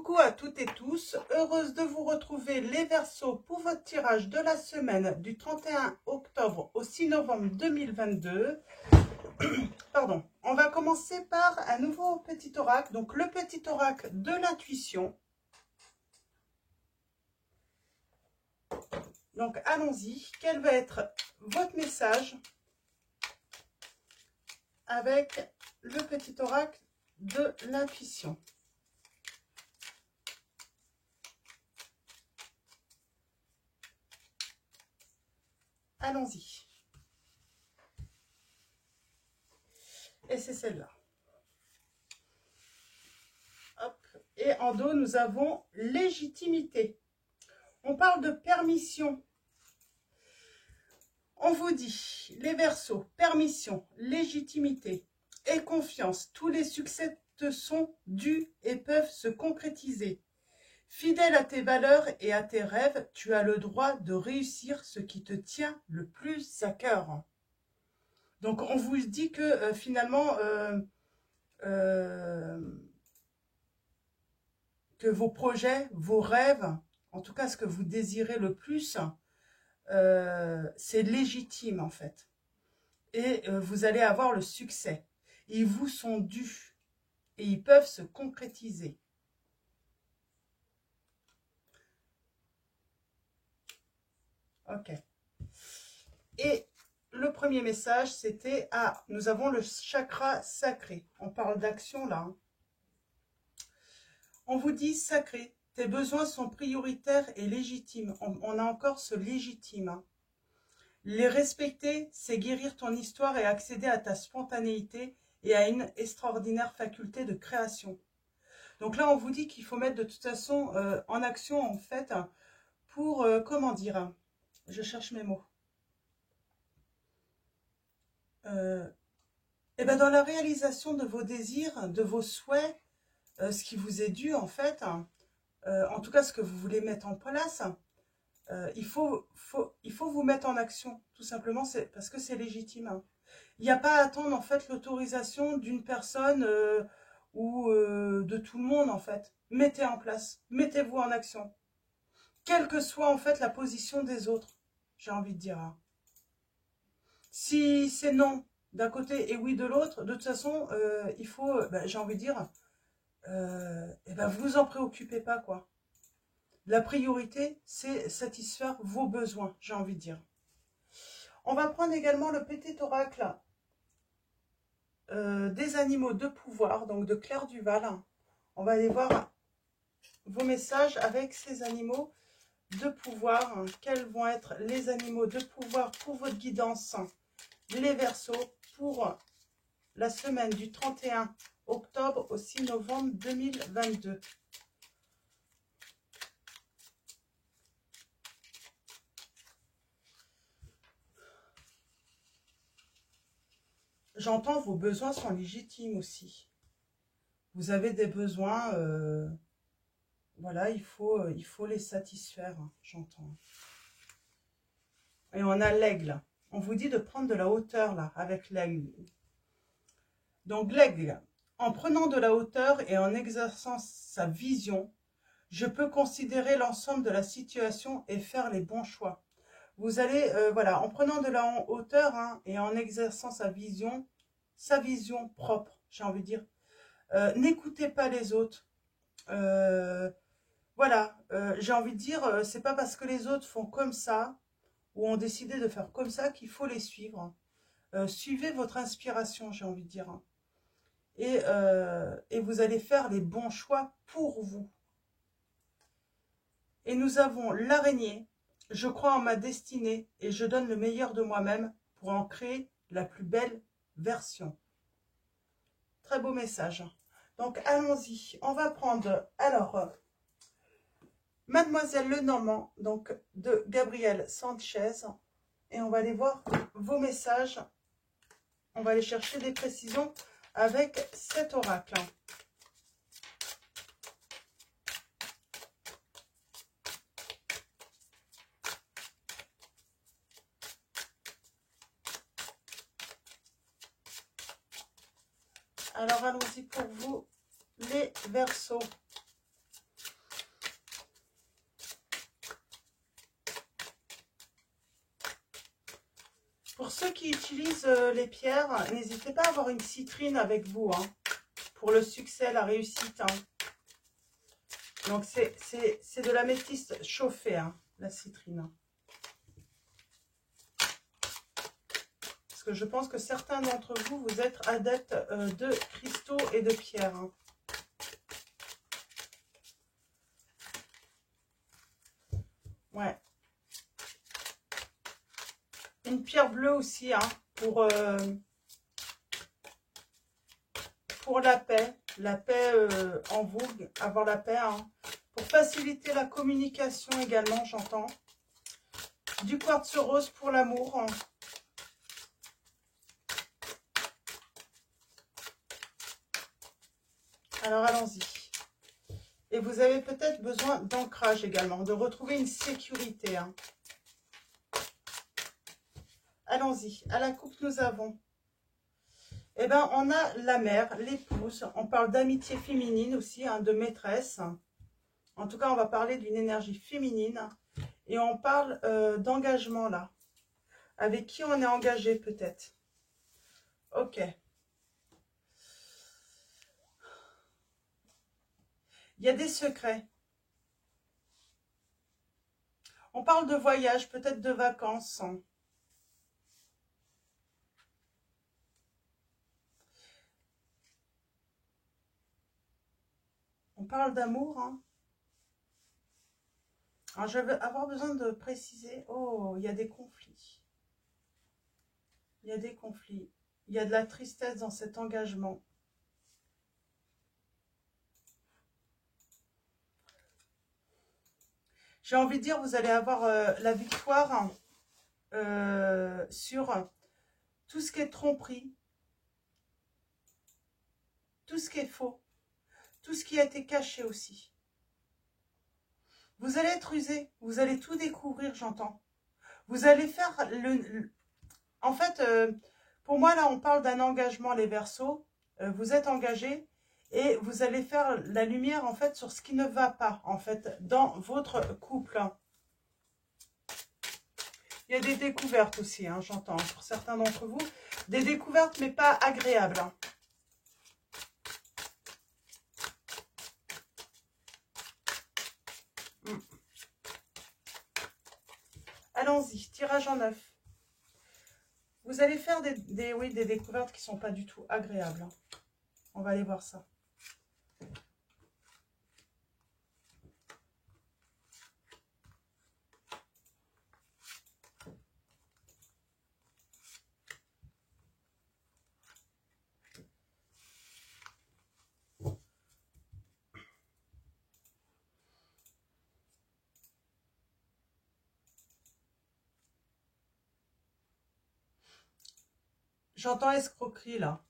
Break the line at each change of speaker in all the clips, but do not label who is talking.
Coucou à toutes et tous, heureuse de vous retrouver les Verseaux pour votre tirage de la semaine du 31 octobre au 6 novembre 2022. Pardon, on va commencer par un nouveau petit oracle, donc le petit oracle de l'intuition. Donc allons-y, quel va être votre message avec le petit oracle de l'intuition? Allons-y. Et c'est celle-là. Hop. Et en dos, nous avons légitimité. On parle de permission. On vous dit, les Verseaux, permission, légitimité et confiance. Tous les succès te sont dus et peuvent se concrétiser. Fidèle à tes valeurs et à tes rêves, tu as le droit de réussir ce qui te tient le plus à cœur. Donc, on vous dit que finalement, que vos projets, vos rêves, en tout cas ce que vous désirez le plus, c'est légitime en fait. Et vous allez avoir le succès. Ils vous sont dus et ils peuvent se concrétiser. Ok. Et le premier message, c'était « Ah, nous avons le chakra sacré ». On parle d'action là. Hein. On vous dit « Sacré, tes besoins sont prioritaires et légitimes ». On a encore ce « légitime ». Hein. Les respecter, c'est guérir ton histoire et accéder à ta spontanéité et à une extraordinaire faculté de création. Donc là, on vous dit qu'il faut mettre de toute façon en action, en fait, pour, comment dire, je cherche mes mots. Et ben dans la réalisation de vos désirs, de vos souhaits, ce qui vous est dû, en fait, en tout cas ce que vous voulez mettre en place, il faut vous mettre en action, tout simplement, parce que c'est légitime. Hein. Il n'y a pas à attendre, en fait, l'autorisation d'une personne ou de tout le monde, en fait. Mettez en place, mettez-vous en action. Quelle que soit, en fait, la position des autres, j'ai envie de dire. Hein. Si c'est non d'un côté et oui de l'autre, de toute façon, il faut, j'ai envie de dire, vous en préoccupez pas, quoi. La priorité, c'est satisfaire vos besoins, j'ai envie de dire. On va prendre également le petit oracle des animaux de pouvoir, donc de Claire Duval. On va aller voir vos messages avec ces animaux de pouvoir. Quels vont être les animaux de pouvoir pour votre guidance, les Verseaux, pour la semaine du 31 octobre au 6 novembre 2022. J'entends vos besoins sont légitimes aussi. Vous avez des besoins, voilà, il faut les satisfaire, j'entends. Et on a l'aigle. On vous dit de prendre de la hauteur, là, avec l'aigle. Donc, l'aigle, en prenant de la hauteur et en exerçant sa vision, je peux considérer l'ensemble de la situation et faire les bons choix. Vous allez, voilà, en prenant de la hauteur hein, et en exerçant sa vision propre, j'ai envie de dire. N'écoutez pas les autres. Voilà, j'ai envie de dire, c'est pas parce que les autres font comme ça ou ont décidé de faire comme ça qu'il faut les suivre. Suivez votre inspiration, j'ai envie de dire. Hein. Et vous allez faire les bons choix pour vous. Et nous avons l'araignée. Je crois en ma destinée et je donne le meilleur de moi-même pour en créer la plus belle version. Très beau message. Donc, allons-y. On va prendre, alors, Mademoiselle Lenormand, donc de Gabriel Sanchez. Et on va aller voir vos messages. On va aller chercher des précisions avec cet oracle. Alors, allons-y pour vous, les Verseaux. Pour ceux qui utilisent les pierres, n'hésitez pas à avoir une citrine avec vous, hein, pour le succès, la réussite. Hein. Donc, c'est de l'améthyste chauffée, hein, la citrine. Parce que je pense que certains d'entre vous, vous êtes adeptes de cristaux et de pierres. Hein. Ouais. Une pierre bleue aussi, hein, pour la paix en vogue, avoir la paix, hein. Pour faciliter la communication également, j'entends. Du quartz rose pour l'amour. Hein. Alors, allons-y. Et vous avez peut-être besoin d'ancrage également, de retrouver une sécurité. Hein. Allons-y. À la coupe, nous avons... Eh bien, on a la mère, l'épouse. On parle d'amitié féminine aussi, hein, de maîtresse. En tout cas, on va parler d'une énergie féminine. Et on parle d'engagement là. Avec qui on est engagé peut-être. Ok. Il y a des secrets. On parle de voyage, peut-être de vacances. On parle d'amour. Hein. Alors, je vais avoir besoin de préciser. Oh, il y a des conflits. Il y a des conflits. Il y a de la tristesse dans cet engagement. J'ai envie de dire, vous allez avoir la victoire sur tout ce qui est tromperie, tout ce qui est faux, tout ce qui a été caché aussi. Vous allez être usé, vous allez tout découvrir, j'entends. Vous allez faire En fait, pour moi, là, on parle d'un engagement, les Verseaux. Vous êtes engagés et vous allez faire la lumière, en fait, sur ce qui ne va pas, en fait, dans votre couple. Il y a des découvertes aussi, hein, j'entends, pour certains d'entre vous. Des découvertes, mais pas agréables. Hein. Allons-y, tirage en 9. Vous allez faire des découvertes qui ne sont pas du tout agréables. Hein. On va aller voir ça. J'entends escroquerie là.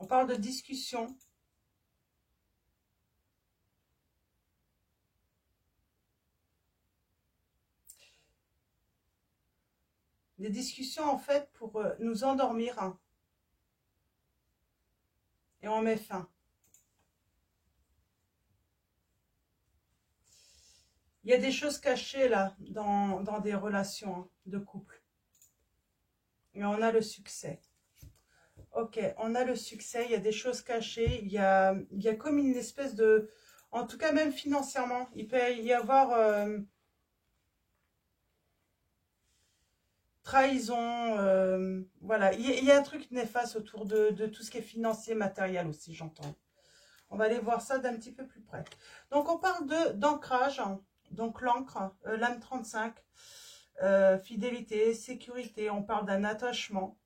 On parle de discussion. Des discussions en fait pour nous endormir. Hein. Et on met fin. Il y a des choses cachées là dans des relations hein, de couple. Et on a le succès. Ok, on a le succès, il y a des choses cachées, il y a comme une espèce de... En tout cas, même financièrement, il peut y avoir trahison, voilà. Il y a un truc néfaste autour de tout ce qui est financier, matériel aussi, j'entends. On va aller voir ça d'un petit peu plus près. Donc, on parle d'ancrage, hein. Donc l'encre, l'âme 35, fidélité, sécurité, on parle d'un attachement.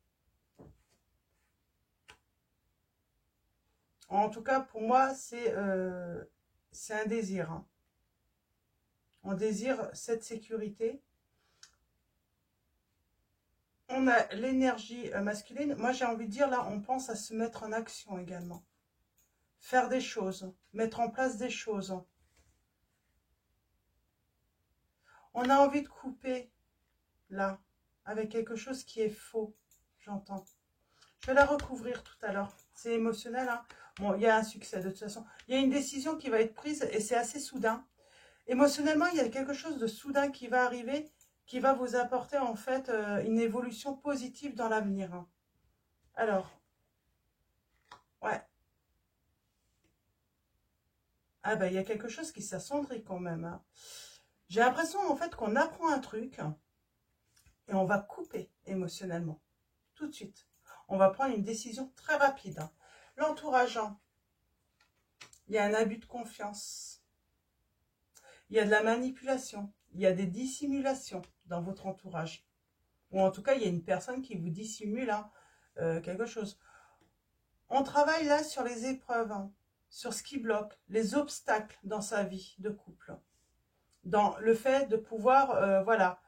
En tout cas, pour moi, c'est un désir. Hein. On désire cette sécurité. On a l'énergie masculine. Moi, j'ai envie de dire, là, on pense à se mettre en action également. Faire des choses, mettre en place des choses. On a envie de couper, là, avec quelque chose qui est faux, j'entends. Je vais la recouvrir tout à l'heure. C'est émotionnel, hein. Bon, il y a un succès de toute façon. Il y a une décision qui va être prise et c'est assez soudain. Émotionnellement, il y a quelque chose de soudain qui va arriver, qui va vous apporter en fait une évolution positive dans l'avenir. Hein. Alors, ouais. Ah ben, il y a quelque chose qui s'assombrit quand même. Hein. J'ai l'impression en fait qu'on apprend un truc et on va couper émotionnellement. Tout de suite. On va prendre une décision très rapide. Hein. L'entourage, hein. Il y a un abus de confiance. Il y a de la manipulation. Il y a des dissimulations dans votre entourage. Ou en tout cas, il y a une personne qui vous dissimule hein, quelque chose. On travaille là sur les épreuves, hein, sur ce qui bloque, les obstacles dans sa vie de couple. Dans le fait de pouvoir, voilà,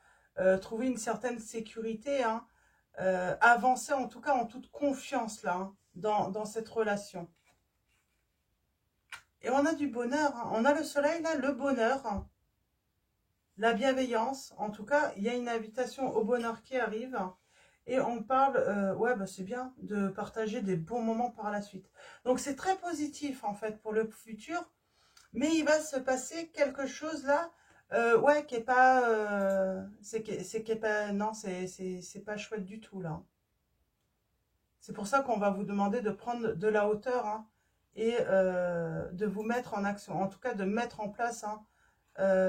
trouver une certaine sécurité, hein, avancer en tout cas en toute confiance là, hein, dans cette relation. Et on a du bonheur, hein. On a le soleil là, le bonheur, hein. La bienveillance, en tout cas, il y a une invitation au bonheur qui arrive. Et on parle, ouais, bah c'est bien de partager des bons moments par la suite. Donc c'est très positif en fait pour le futur. Mais il va se passer quelque chose là, ouais, qui est pas, c'est qui est pas, non, c'est pas chouette du tout là. C'est pour ça qu'on va vous demander de prendre de la hauteur hein, et de vous mettre en action. En tout cas, de mettre en place hein,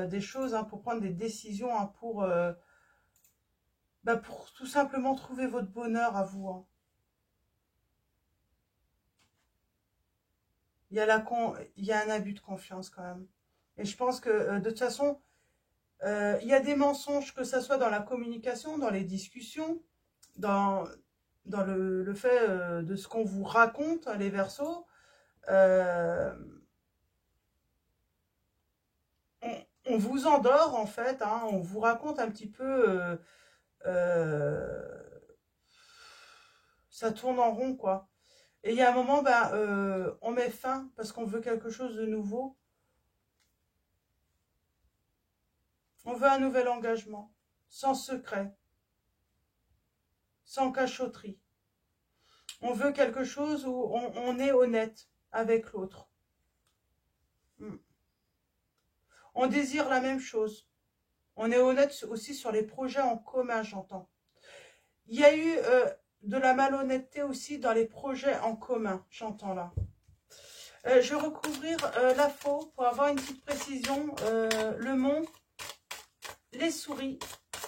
des choses hein, pour prendre des décisions hein, pour tout simplement trouver votre bonheur à vous. Hein. Il y a un abus de confiance quand même. Et je pense que de toute façon, il y a des mensonges, que ce soit dans la communication, dans les discussions, dans, dans le fait de ce qu'on vous raconte, les Verseaux. On vous endort en fait, hein, on vous raconte un petit peu, euh, ça tourne en rond quoi. Et il y a un moment, on met fin parce qu'on veut quelque chose de nouveau. On veut un nouvel engagement, sans secret, sans cachotterie. On veut quelque chose où on est honnête avec l'autre. On désire la même chose. On est honnête aussi sur les projets en commun, j'entends. Il y a eu de la malhonnêteté aussi dans les projets en commun, j'entends là. Je vais recouvrir la faux pour avoir une petite précision. Le mont, les souris,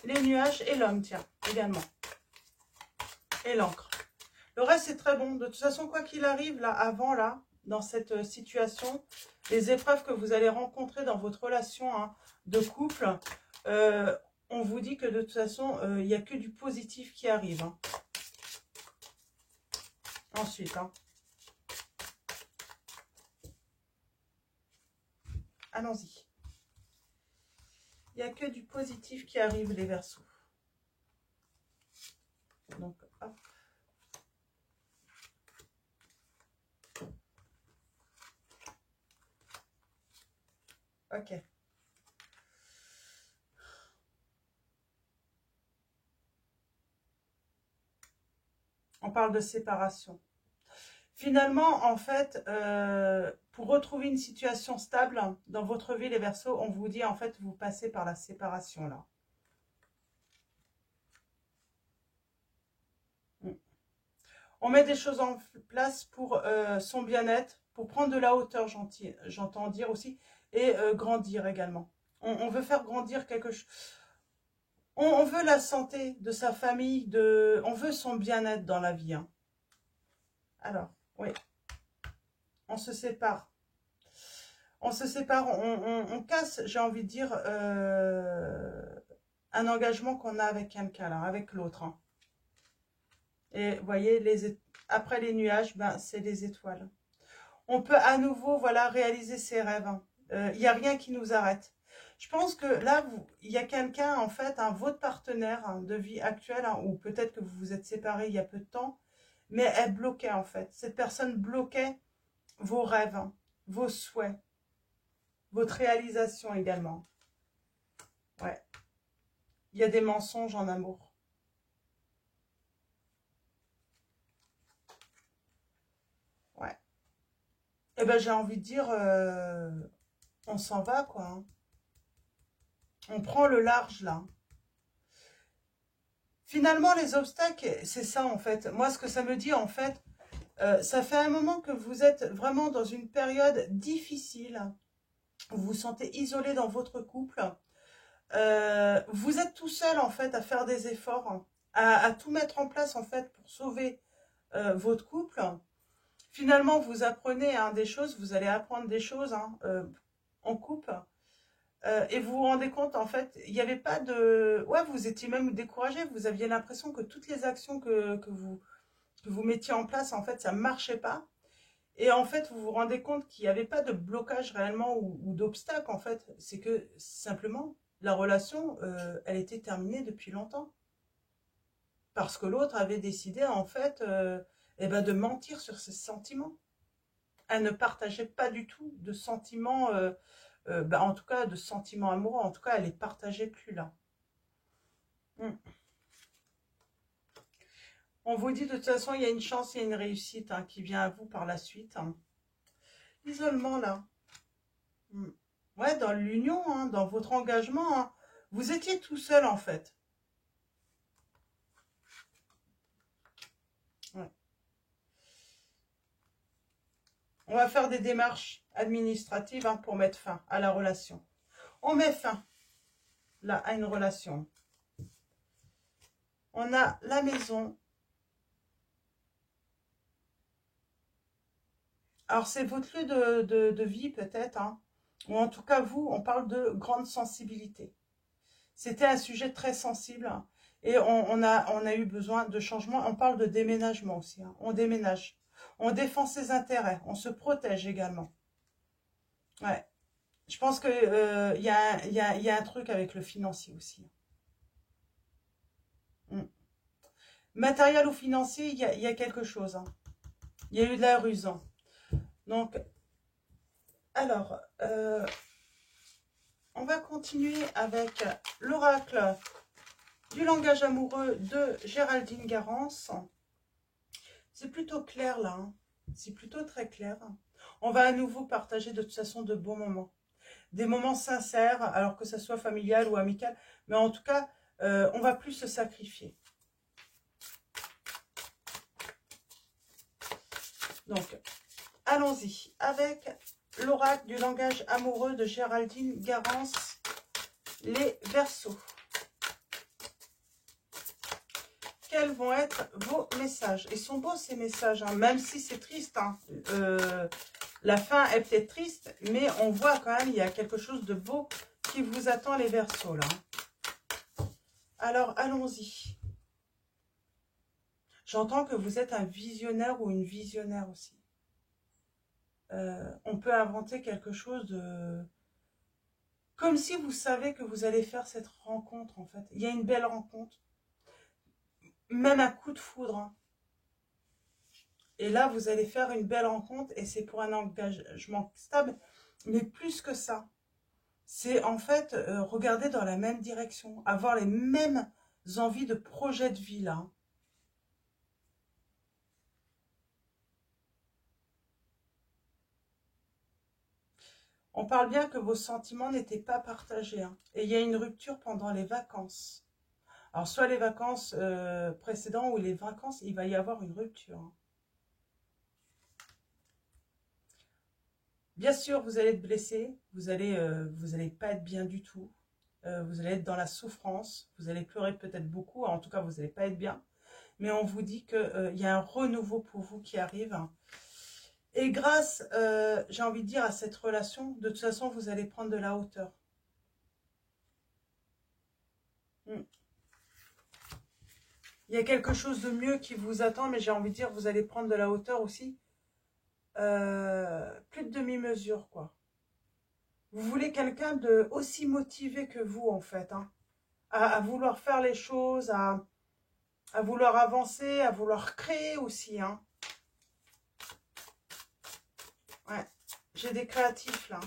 les nuages et l'homme, tiens, également. Et l'encre. Le reste, c'est très bon. De toute façon, quoi qu'il arrive, là, avant, là, dans cette situation, les épreuves que vous allez rencontrer dans votre relation hein, de couple, on vous dit que de toute façon, il n'y a que du positif qui arrive. Hein. Ensuite, hein. Allons-y. Il n'y a que du positif qui arrive, les Verseaux. Donc, hop. Ok. On parle de séparation. Finalement, en fait, pour retrouver une situation stable dans votre vie, les Verseaux, on vous dit, en fait, vous passez par la séparation, là. On met des choses en place pour son bien-être, pour prendre de la hauteur, j'entends dire aussi, et grandir également. On veut faire grandir quelque chose. On veut la santé de sa famille, on veut son bien-être dans la vie. Hein. Alors, oui, on se sépare. On se sépare, on casse, j'ai envie de dire, un engagement qu'on a avec quelqu'un, là, avec l'autre. Hein. Et vous voyez, après les nuages, c'est les étoiles. On peut à nouveau, voilà, réaliser ses rêves. Il n'y a rien qui nous arrête. Je pense que là, il y a quelqu'un, en fait, votre partenaire hein, de vie actuelle, hein, ou peut-être que vous vous êtes séparés il y a peu de temps, mais elle bloquait, en fait. Cette personne bloquait vos rêves, hein, vos souhaits, votre réalisation également. Ouais. Il y a des mensonges en amour. Ouais. Eh ben, j'ai envie de dire, on s'en va, quoi. Hein. On prend le large, là. Finalement, les obstacles, c'est ça, en fait. Moi, ce que ça me dit, en fait, ça fait un moment que vous êtes vraiment dans une période difficile. Vous vous sentez isolé dans votre couple. Vous êtes tout seul, en fait, à faire des efforts, hein, à tout mettre en place, en fait, pour sauver votre couple. Finalement, vous apprenez hein, des choses, vous allez apprendre des choses hein, en couple. Et vous vous rendez compte, en fait, il n'y avait pas de... Ouais, vous étiez même découragé, vous aviez l'impression que toutes les actions que vous mettiez en place, en fait, ça ne marchait pas. Et en fait, vous vous rendez compte qu'il n'y avait pas de blocage réellement ou d'obstacle, en fait. C'est que, simplement, la relation, elle était terminée depuis longtemps. Parce que l'autre avait décidé, en fait, eh ben, de mentir sur ses sentiments. Elle ne partageait pas du tout de sentiments, en tout cas de sentiments amoureux. En tout cas, elle les partageait plus là. On vous dit de toute façon, il y a une chance, il y a une réussite hein, qui vient à vous par la suite. Hein. L'isolement là. Ouais, dans l'union, hein, dans votre engagement, hein, vous étiez tout seul en fait. Ouais. On va faire des démarches administratives hein, pour mettre fin à la relation. On met fin là à une relation. On a la maison. Alors c'est votre lieu de vie peut-être, hein, ou en tout cas vous, on parle de grande sensibilité. C'était un sujet très sensible hein, et on a eu besoin de changement. On parle de déménagement aussi, hein. On déménage, on défend ses intérêts, on se protège également. Ouais. Je pense qu'il y a un truc avec le financier aussi. Mm. Matériel ou financier, il y a quelque chose. Hein. Il y a eu de la ruse. Hein. Donc, alors, on va continuer avec l'oracle du langage amoureux de Géraldine Garance. C'est plutôt clair là, hein. C'est plutôt très clair. On va à nouveau partager de toute façon de bons moments. Des moments sincères, alors que ce soit familial ou amical. Mais en tout cas, on va plus se sacrifier. Donc, allons-y avec l'oracle du langage amoureux de Géraldine Garance, les Verseaux. Quels vont être vos messages? Ils sont beaux ces messages, hein, même si c'est triste. Hein. La fin est peut-être triste, mais on voit quand même il y a quelque chose de beau qui vous attend les Verseaux là. Alors allons-y. J'entends que vous êtes un visionnaire ou une visionnaire aussi. On peut inventer quelque chose de... Comme si vous savez que vous allez faire cette rencontre en fait. Il y a une belle rencontre. Même un coup de foudre. Hein. Et là, vous allez faire une belle rencontre et c'est pour un engagement stable. Mais plus que ça, c'est en fait regarder dans la même direction, avoir les mêmes envies de projet de vie là. On parle bien que vos sentiments n'étaient pas partagés. Hein. Et il y a une rupture pendant les vacances. Alors, soit les vacances précédentes ou les vacances, il va y avoir une rupture. Hein. Bien sûr, vous allez être blessé, vous allez pas être bien du tout. Vous allez être dans la souffrance, vous allez pleurer peut-être beaucoup, en tout cas, vous n'allez pas être bien. Mais on vous dit qu'il y a un renouveau pour vous qui arrive. Et grâce, j'ai envie de dire, à cette relation, de toute façon, vous allez prendre de la hauteur. Il y a quelque chose de mieux qui vous attend, mais j'ai envie de dire, vous allez prendre de la hauteur aussi. Plus de demi-mesure, quoi. Vous voulez quelqu'un de aussi motivé que vous, en fait, hein, à vouloir faire les choses, à vouloir avancer, à vouloir créer aussi. Hein. Ouais, j'ai des créatifs, là.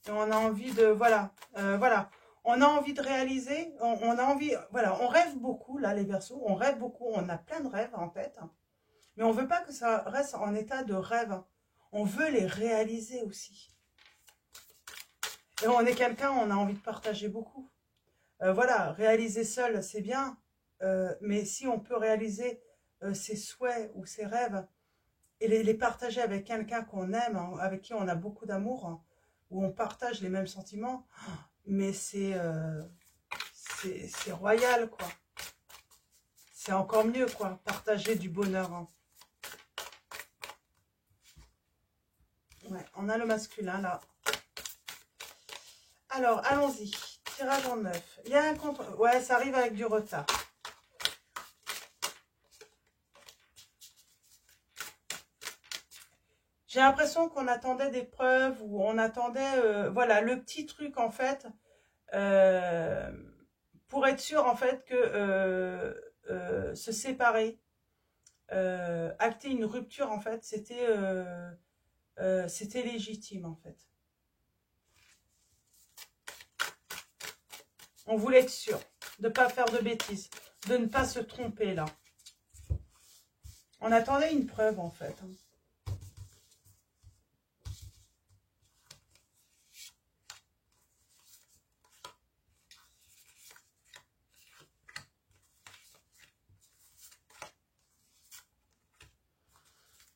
Et on a envie de, voilà, voilà. On a envie de réaliser, on a envie, voilà, on rêve beaucoup, là, les Verseaux, on rêve beaucoup, on a plein de rêves en tête. Hein, mais on ne veut pas que ça reste en état de rêve. On veut les réaliser aussi. Et on est quelqu'un, on a envie de partager beaucoup. Voilà, réaliser seul, c'est bien. Mais si on peut réaliser ses souhaits ou ses rêves et les partager avec quelqu'un qu'on aime, hein, avec qui on a beaucoup d'amour, hein, où on partage les mêmes sentiments, mais c'est royal, quoi. C'est encore mieux, quoi, partager du bonheur. Hein. Ouais, on a le masculin, là. Alors, allons-y. Tirage en 9. Il y a un contre... Ouais, ça arrive avec du retard. J'ai l'impression qu'on attendait des preuves ou on attendait, voilà, le petit truc, en fait, euh, pour être sûr, en fait, que se séparer, acter une rupture, en fait, c'était légitime, en fait. On voulait être sûr de ne pas faire de bêtises, de ne pas se tromper, là. On attendait une preuve, en fait.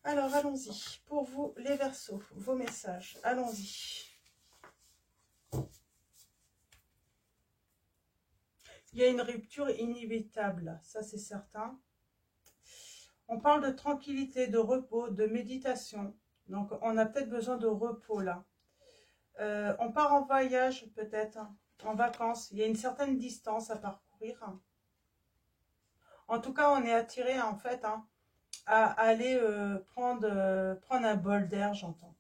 Alors, allons-y. Pour vous, les Verseaux, vos messages. Allons-y. Il y a une rupture inévitable, ça c'est certain. On parle de tranquillité, de repos, de méditation. Donc, on a peut-être besoin de repos, là. On part en voyage, peut-être, hein, en vacances. Il y a une certaine distance à parcourir. En tout cas, on est attiré, en fait, hein, à aller prendre un bol d'air, j'entends.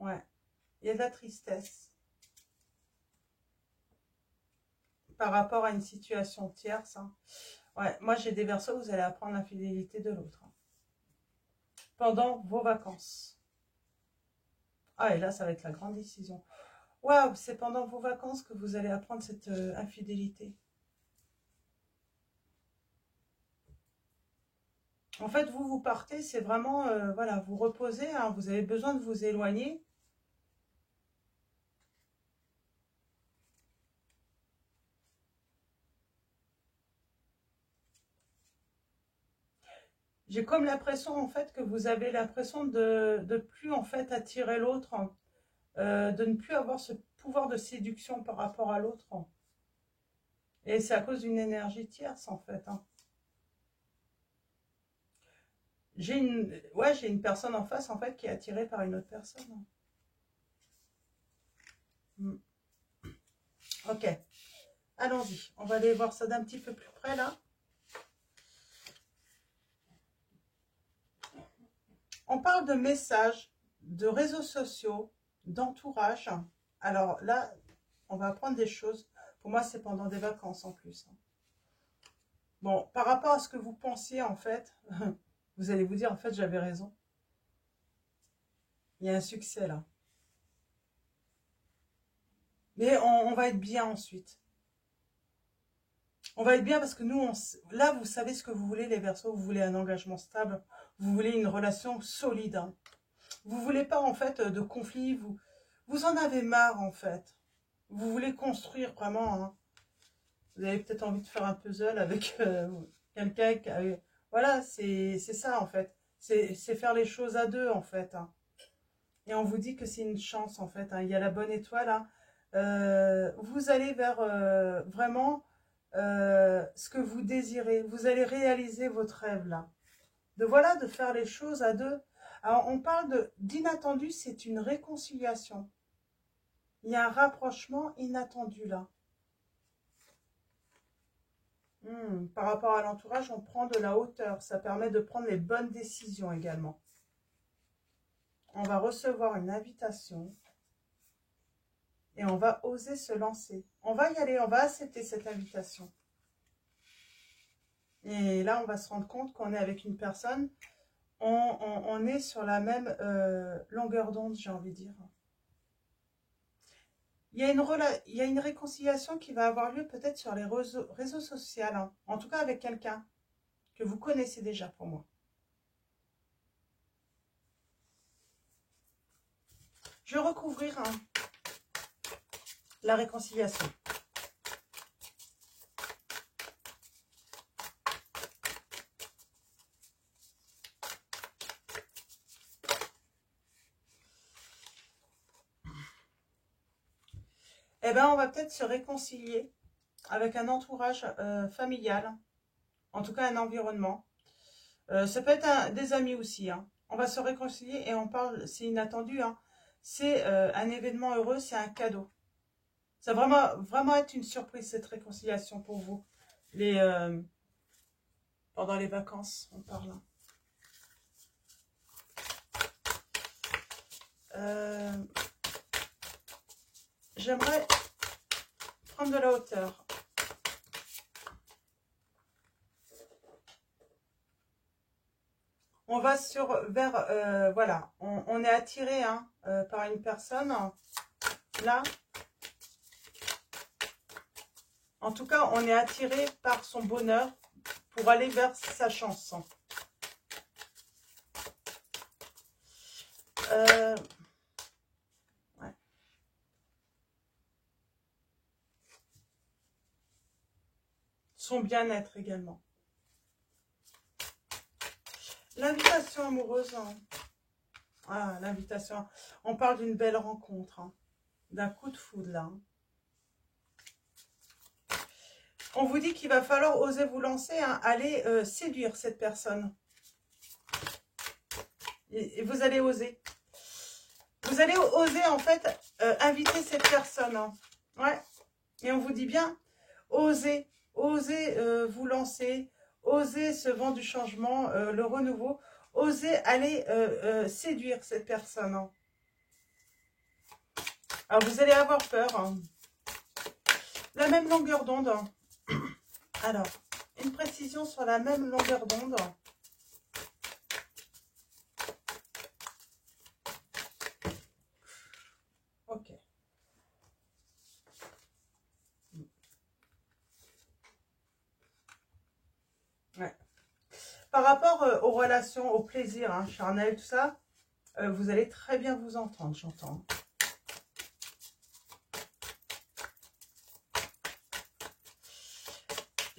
Ouais, il y a de la tristesse par rapport à une situation tierce. Hein. Ouais, moi j'ai des Verseaux, vous allez apprendre l'infidélité de l'autre. Hein. Pendant vos vacances. Ah, et là, ça va être la grande décision. Waouh, c'est pendant vos vacances que vous allez apprendre cette infidélité. En fait, vous partez, c'est vraiment, voilà, vous reposez, hein, vous avez besoin de vous éloigner. J'ai comme l'impression, en fait, que vous avez l'impression de plus, en fait, attirer l'autre, hein, de ne plus avoir ce pouvoir de séduction par rapport à l'autre. Hein. Et c'est à cause d'une énergie tierce, en fait. Hein. J'ai une personne en face, en fait, qui est attirée par une autre personne. Hein. Mm. Ok, allons-y. On va aller voir ça d'un petit peu plus près, là. On parle de messages, de réseaux sociaux, d'entourage. Alors là, on va apprendre des choses. Pour moi, c'est pendant des vacances en plus. Hein. Bon, par rapport à ce que vous pensiez, en fait, vous allez vous dire, en fait, j'avais raison. Il y a un succès là. Mais on va être bien ensuite. On va être bien parce que nous, là, vous savez ce que vous voulez, les Verseaux. Vous voulez un engagement stable. Vous voulez une relation solide. Hein. Vous voulez pas, en fait, de conflits. Vous en avez marre, en fait. Vous voulez construire vraiment. Hein. Vous avez peut-être envie de faire un puzzle avec quelqu'un. Voilà, c'est ça, en fait. C'est faire les choses à deux, en fait. Hein. Et on vous dit que c'est une chance, en fait. Hein. Il y a la bonne étoile. Hein. Vous allez vers vraiment ce que vous désirez. Vous allez réaliser votre rêve là. Voilà, de faire les choses à deux. Alors, on parle d'inattendu, c'est une réconciliation. Il y a un rapprochement inattendu là. Par rapport à l'entourage, on prend de la hauteur. Ça permet de prendre les bonnes décisions également. On va recevoir une invitation. Et on va oser se lancer. On va y aller, on va accepter cette invitation. Et là, on va se rendre compte qu'on est avec une personne, on est sur la même longueur d'onde, j'ai envie de dire. Il y a une réconciliation qui va avoir lieu peut-être sur les réseaux sociaux, hein. En tout cas avec quelqu'un que vous connaissez déjà pour moi. Je vais recouvrir. Hein. la réconciliation. Eh bien, on va peut-être se réconcilier avec un entourage familial, en tout cas un environnement. Ça peut être des amis aussi. Hein. On va se réconcilier et on parle, c'est inattendu. Hein. C'est un événement heureux, c'est un cadeau. Ça va vraiment être une surprise, cette réconciliation pour vous. Pendant les vacances, on parle. J'aimerais prendre de la hauteur. On va vers, voilà, on est attiré hein, par une personne, là. En tout cas, on est attiré par son bonheur pour aller vers sa chance. Ouais. Son bien-être également. L'invitation amoureuse. Hein. Ah, l'invitation. On parle d'une belle rencontre. Hein. D'un coup de foudre, là. Hein. On vous dit qu'il va falloir oser vous lancer, hein, aller séduire cette personne. Et vous allez oser. Vous allez oser, en fait, inviter cette personne. Hein. Ouais. Et on vous dit bien, osez vous lancer, osez ce vent du changement, le renouveau, osez aller séduire cette personne. Hein. Alors, vous allez avoir peur. Hein. La même longueur d'onde. Alors, une précision sur la même longueur d'onde. Ok. Ouais. Par rapport aux relations, au plaisir, hein, charnel, tout ça, vous allez très bien vous entendre, j'entends.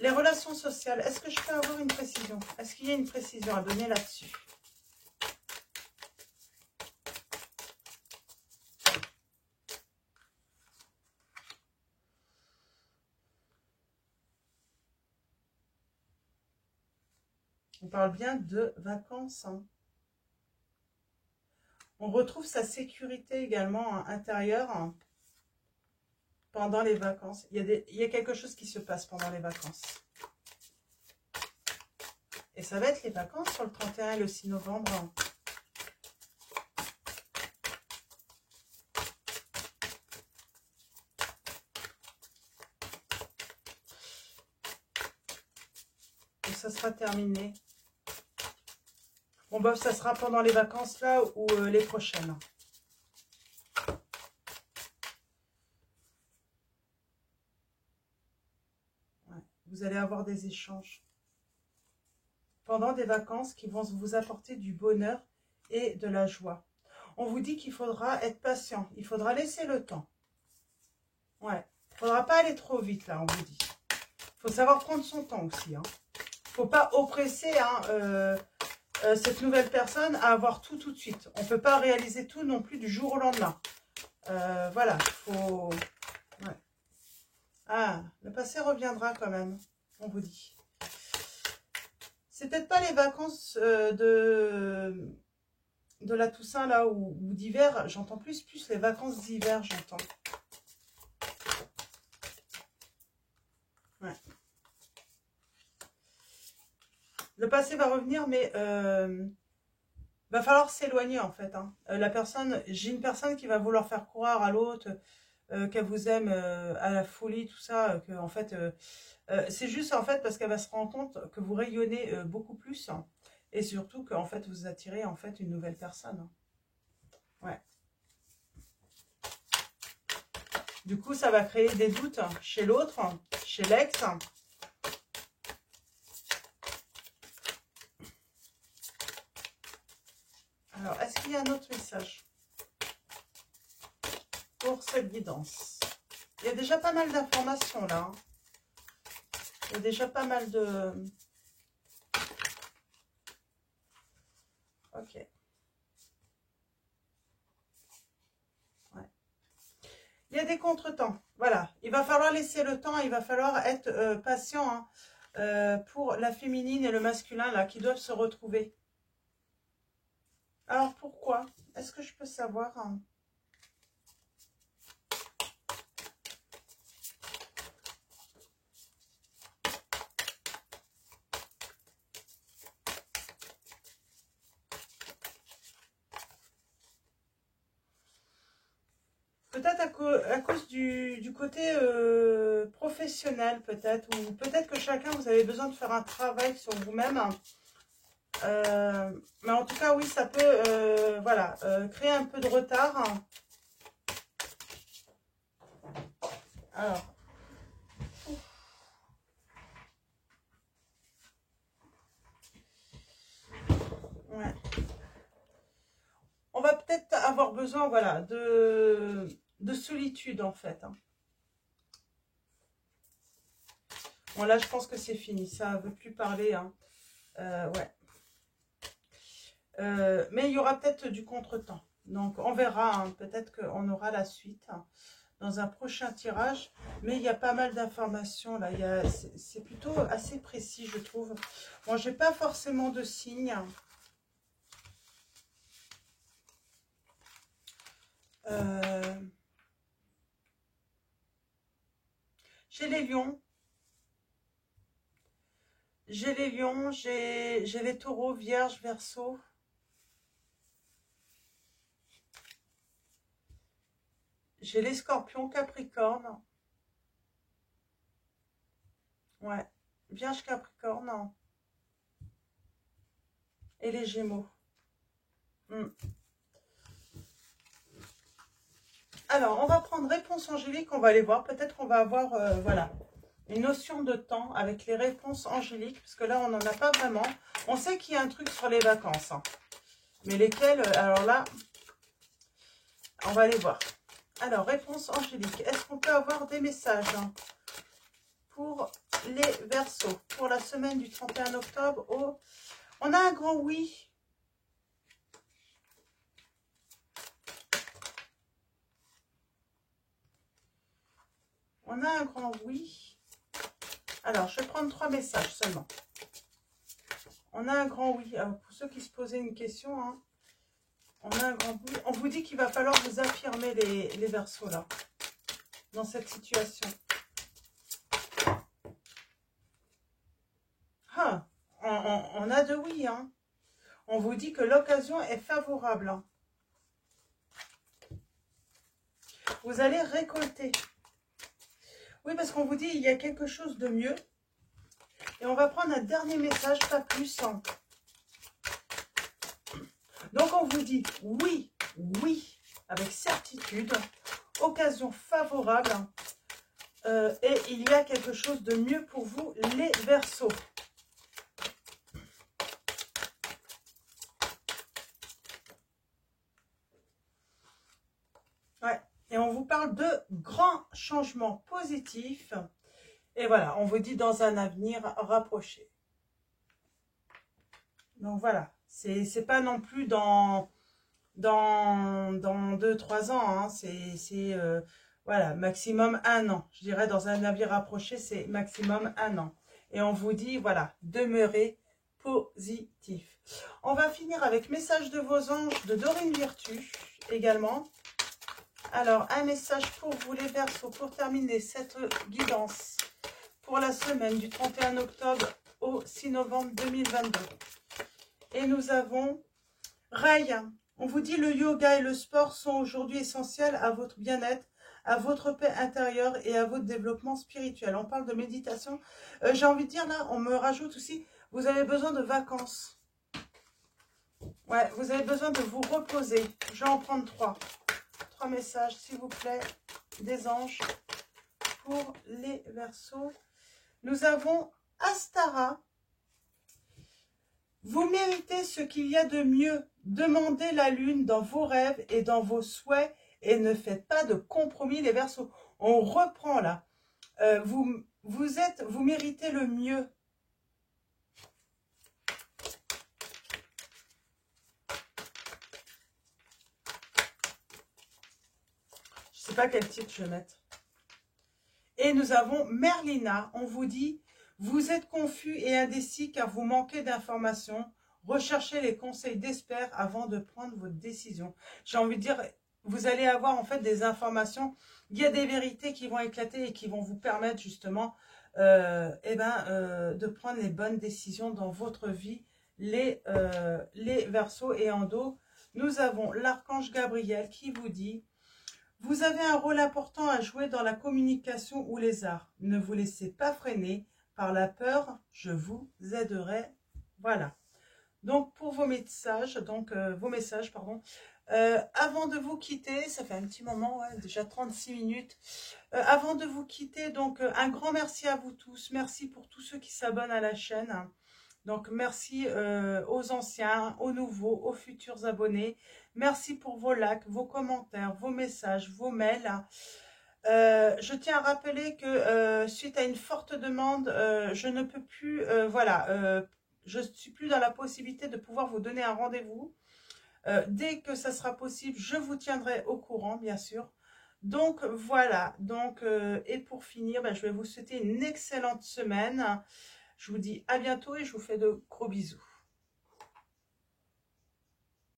Les relations sociales, est-ce que je peux avoir une précision? Est-ce qu'il y a une précision à donner là-dessus? On parle bien de vacances. Hein. On retrouve sa sécurité également hein, intérieure hein, pendant les vacances. Il y a quelque chose qui se passe pendant les vacances. Et ça va être les vacances sur le 31 et le 6 novembre. Et ça sera terminé. Bon, bah, ça sera pendant les vacances là ou les prochaines. Ouais. Vous allez avoir des échanges pendant des vacances qui vont vous apporter du bonheur et de la joie. On vous dit qu'il faudra être patient. Il faudra laisser le temps. Ouais. Il ne faudra pas aller trop vite là, on vous dit. Il faut savoir prendre son temps aussi. Hein. Il ne faut pas oppresser hein, cette nouvelle personne à avoir tout de suite. On ne peut pas réaliser tout non plus du jour au lendemain. Voilà, faut... Ouais. Ah, le passé reviendra quand même, on vous dit. C'est peut-être pas les vacances de la Toussaint là ou d'hiver, j'entends plus les vacances d'hiver, j'entends. Ouais. Le passé va revenir, mais va falloir s'éloigner en fait. Hein. J'ai une personne qui va vouloir faire croire à l'autre qu'elle vous aime à la folie, tout ça, que en fait, c'est juste en fait parce qu'elle va se rendre compte que vous rayonnez beaucoup plus hein, et surtout qu'en fait vous attirez en fait une nouvelle personne. Hein. Ouais. Du coup, ça va créer des doutes chez l'autre, chez l'ex. Alors, est-ce qu'il y a un autre message pour cette guidance? Il y a déjà pas mal d'informations là. Hein. Il y a déjà pas mal de... Ok. Ouais. Il y a des contretemps. Voilà. Il va falloir laisser le temps. Il va falloir être patient hein, pour la féminine et le masculin là qui doivent se retrouver. Alors pourquoi? Est-ce que je peux savoir hein? Peut-être à cause du côté professionnel, peut-être. Ou peut-être que chacun, vous avez besoin de faire un travail sur vous-même. Mais en tout cas, oui, ça peut voilà, créer un peu de retard. Alors. Ouais. On va peut-être avoir besoin, voilà, de solitude, en fait. Hein. Bon, là, je pense que c'est fini. Ça ne veut plus parler. Hein. Ouais. Mais il y aura peut-être du contretemps. Donc, on verra. Hein. Peut-être qu'on aura la suite hein, dans un prochain tirage. Mais il y a pas mal d'informations, là. C'est plutôt assez précis, je trouve. Bon, je n'ai pas forcément de signes. J'ai les lions. J'ai les lions, j'ai les taureaux, vierges, verseaux. J'ai les scorpions, capricorne. Ouais, vierge, capricorne. Et les gémeaux. Alors, on va prendre réponse angélique, on va aller voir. Peut-être qu'on va avoir, voilà, une notion de temps avec les réponses angéliques. Parce que là, on n'en a pas vraiment. On sait qu'il y a un truc sur les vacances. Hein. Mais lesquelles, alors là, on va aller voir. Alors, réponse angélique. Est-ce qu'on peut avoir des messages hein, pour les Verseaux pour la semaine du 31 octobre au... On a un grand oui. On a un grand oui. Alors, je vais prendre 3 messages seulement. On a un grand oui. Alors, pour ceux qui se posaient une question, hein, on a un grand oui. On vous dit qu'il va falloir vous affirmer les Verseaux là, dans cette situation. Ah, on a de oui. Hein. On vous dit que l'occasion est favorable. Hein. Vous allez récolter. Oui, parce qu'on vous dit il y a quelque chose de mieux. Et on va prendre un dernier message, pas plus. Hein. Donc, on vous dit oui, oui, avec certitude, occasion favorable. Et il y a quelque chose de mieux pour vous, les Verseaux. Ouais. Et on vous parle de grands changements positifs. Et voilà, on vous dit dans un avenir rapproché. Donc voilà, c'est pas non plus dans 2-3 ans. Hein. C'est voilà, maximum 1 an. Je dirais dans un avenir rapproché, c'est maximum 1 an. Et on vous dit, voilà, demeurez positif. On va finir avec message de vos anges de Dorine Virtue également. Alors, un message pour vous les Verseaux pour terminer cette guidance pour la semaine du 31 octobre au 6 novembre 2022. Et nous avons Rail. On vous dit le yoga et le sport sont aujourd'hui essentiels à votre bien-être, à votre paix intérieure et à votre développement spirituel. On parle de méditation. J'ai envie de dire là, on me rajoute aussi, vous avez besoin de vacances. Ouais, vous avez besoin de vous reposer. Je vais en prendre 3. 3 messages, s'il vous plaît, des anges pour les Verseaux. Nous avons Astara. Vous méritez ce qu'il y a de mieux. Demandez la lune dans vos rêves et dans vos souhaits et ne faites pas de compromis les Verseaux. On reprend là. Vous méritez le mieux. Je ne sais pas quel titre je vais mettre. Et nous avons Merlina. On vous dit, vous êtes confus et indécis car vous manquez d'informations. Recherchez les conseils d'experts avant de prendre votre décision. J'ai envie de dire, vous allez avoir en fait des informations. Il y a des vérités qui vont éclater et qui vont vous permettre justement de prendre les bonnes décisions dans votre vie. Les Verseaux et en dos, nous avons l'archange Gabriel qui vous dit: vous avez un rôle important à jouer dans la communication ou les arts. Ne vous laissez pas freiner par la peur, je vous aiderai. Voilà. Donc pour vos messages, avant de vous quitter, ça fait un petit moment, ouais, déjà 36 minutes. Avant de vous quitter, donc un grand merci à vous tous. Merci pour tous ceux qui s'abonnent à la chaîne. Donc merci aux anciens, aux nouveaux, aux futurs abonnés. Merci pour vos likes, vos commentaires, vos messages, vos mails. Je tiens à rappeler que suite à une forte demande, je ne peux plus, je ne suis plus dans la possibilité de pouvoir vous donner un rendez-vous. Dès que ça sera possible, je vous tiendrai au courant, bien sûr. Donc voilà, et pour finir, je vais vous souhaiter une excellente semaine. Je vous dis à bientôt et je vous fais de gros bisous.